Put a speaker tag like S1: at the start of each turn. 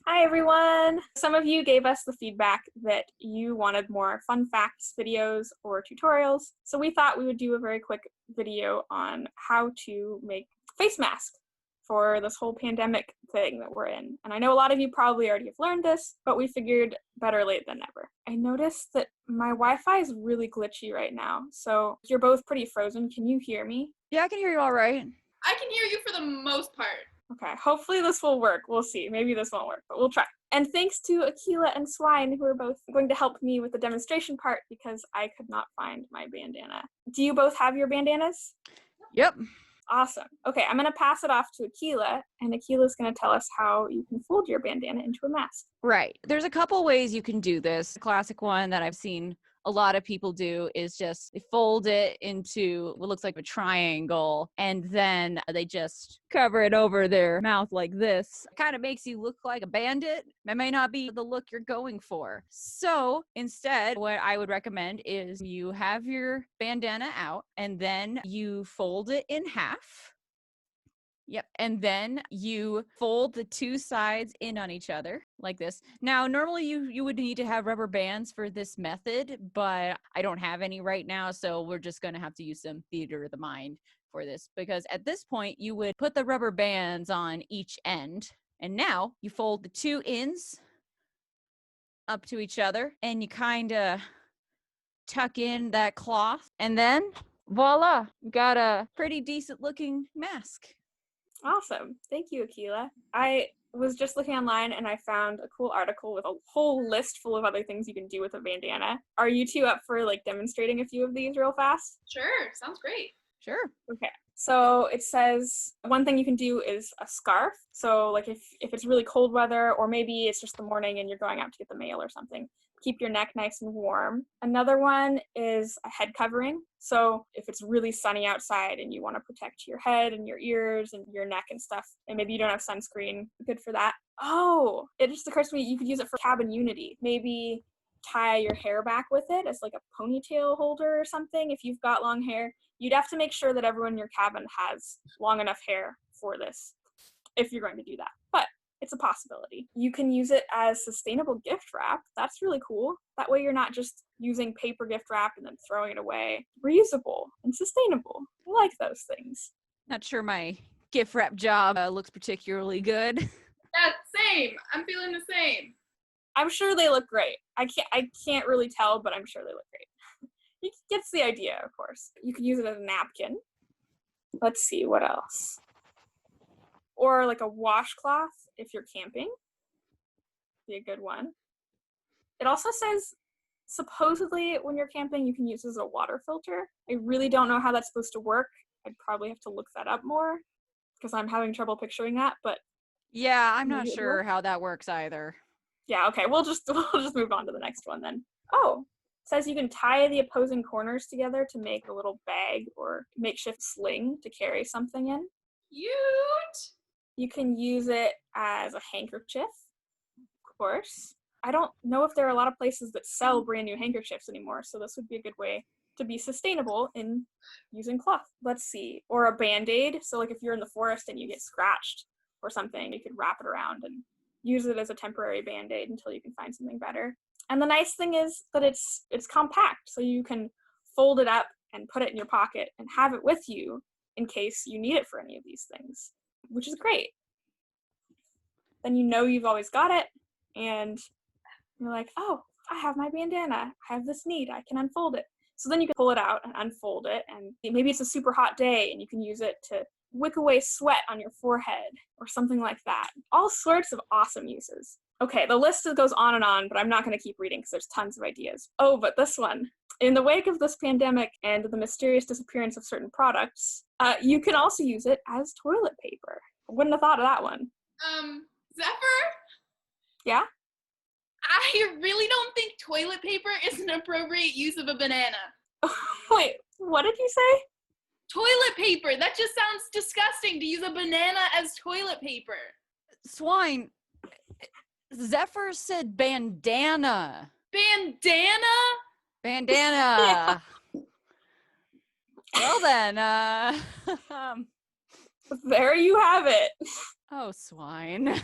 S1: Hi, everyone. Some of you gave us the feedback that you wanted more fun facts videos or tutorials, so we thought we would do a very quick video on how to make face masks for this whole pandemic thing that we're in. And I know a lot of you probably already have learned this, but we figured better late than never. I noticed that my Wi-Fi is really glitchy right now, so you're both pretty frozen. Can you hear me?
S2: Yeah, I can hear you all right.
S3: I can hear you for the most part.
S1: Okay, hopefully this will work. We'll see. Maybe this won't work, but we'll try. And thanks to Aquila and Swine, who are both going to help me with the demonstration part because I could not find my bandana. Do you both have your bandanas?
S2: Yep.
S1: Awesome. Okay, I'm going to pass it off to Aquila, and Aquila's going to tell us how you can fold your bandana into a mask.
S2: Right. There's a couple ways you can do this. The classic one that I've seen a lot of people do is just they fold it into what looks like a triangle, and then they just cover it over their mouth like this. It kind of makes you look like a bandit. That may not be the look you're going for. So instead, what I would recommend is you have your bandana out, and then you fold it in half. Yep. And then you fold the two sides in on each other like this. Now, normally you would need to have rubber bands for this method, but I don't have any right now. So we're just going to have to use some theater of the mind for this, because at this point you would put the rubber bands on each end. And now you fold the two ends up to each other and you kind of tuck in that cloth. And then voila, you got a pretty decent looking mask.
S1: Awesome. Thank you, Aquila. I was just looking online and I found a cool article with a whole list full of other things you can do with a bandana. Are you two up for demonstrating a few of these real fast?
S3: Sure, sounds great.
S2: Sure.
S1: Okay. So it says one thing you can do is a scarf. So if it's really cold weather, or maybe it's just the morning and you're going out to get the mail or something, keep your neck nice and warm. Another one is a head covering. So if it's really sunny outside and you want to protect your head and your ears and your neck and stuff, and maybe you don't have sunscreen, good for that. Oh, it just occurs to me you could use it for cabin unity. Maybe tie your hair back with it as a ponytail holder or something. If you've got long hair, you'd have to make sure that everyone in your cabin has long enough hair for this if you're going to do that. But it's a possibility. You can use it as sustainable gift wrap. That's really cool. That way you're not just using paper gift wrap and then throwing it away. Reusable and sustainable. I like those things.
S2: Not sure my gift wrap job looks particularly good.
S3: Yeah, same. I'm feeling the same.
S1: I'm sure they look great. I can't really tell, but I'm sure they look great. You get the idea, of course. You can use it as a napkin. Let's see, what else? Or a washcloth if you're camping. Be a good one. It also says, supposedly when you're camping, you can use it as a water filter. I really don't know how that's supposed to work. I'd probably have to look that up more because I'm having trouble picturing that, but
S2: Yeah, I'm not sure how that works either.
S1: yeah, okay, we'll just move on to the next one then. Oh, it says you can tie the opposing corners together to make a little bag or makeshift sling to carry something in.
S3: Cute!
S1: You can use it as a handkerchief, of course. I don't know if there are a lot of places that sell brand new handkerchiefs anymore, so this would be a good way to be sustainable in using cloth. Let's see. Or a Band-Aid. So if you're in the forest and you get scratched or something, you could wrap it around and use it as a temporary Band-Aid until you can find something better. And the nice thing is that it's compact, so you can fold it up and put it in your pocket and have it with you in case you need it for any of these things, which is great. Then you know you've always got it, and you're like, oh, I have my bandana. I have this need. I can unfold it. So then you can pull it out and unfold it, and maybe it's a super hot day and you can use it to wick away sweat on your forehead or something like that. All sorts of awesome uses. Okay, the list goes on, but I'm not going to keep reading because there's tons of ideas. Oh, but this one. In the wake of this pandemic and the mysterious disappearance of certain products, you can also use it as toilet paper. I wouldn't have thought of that one.
S3: Zephyr?
S1: Yeah?
S3: I really don't think toilet paper is an appropriate use of a banana.
S1: Wait, what did you say?
S3: Toilet paper! That just sounds disgusting to use a banana as toilet paper.
S2: Swine, Zephyr said bandana.
S3: Bandana?
S2: Bandana. Well then,
S1: There you have it.
S2: oh, Swine.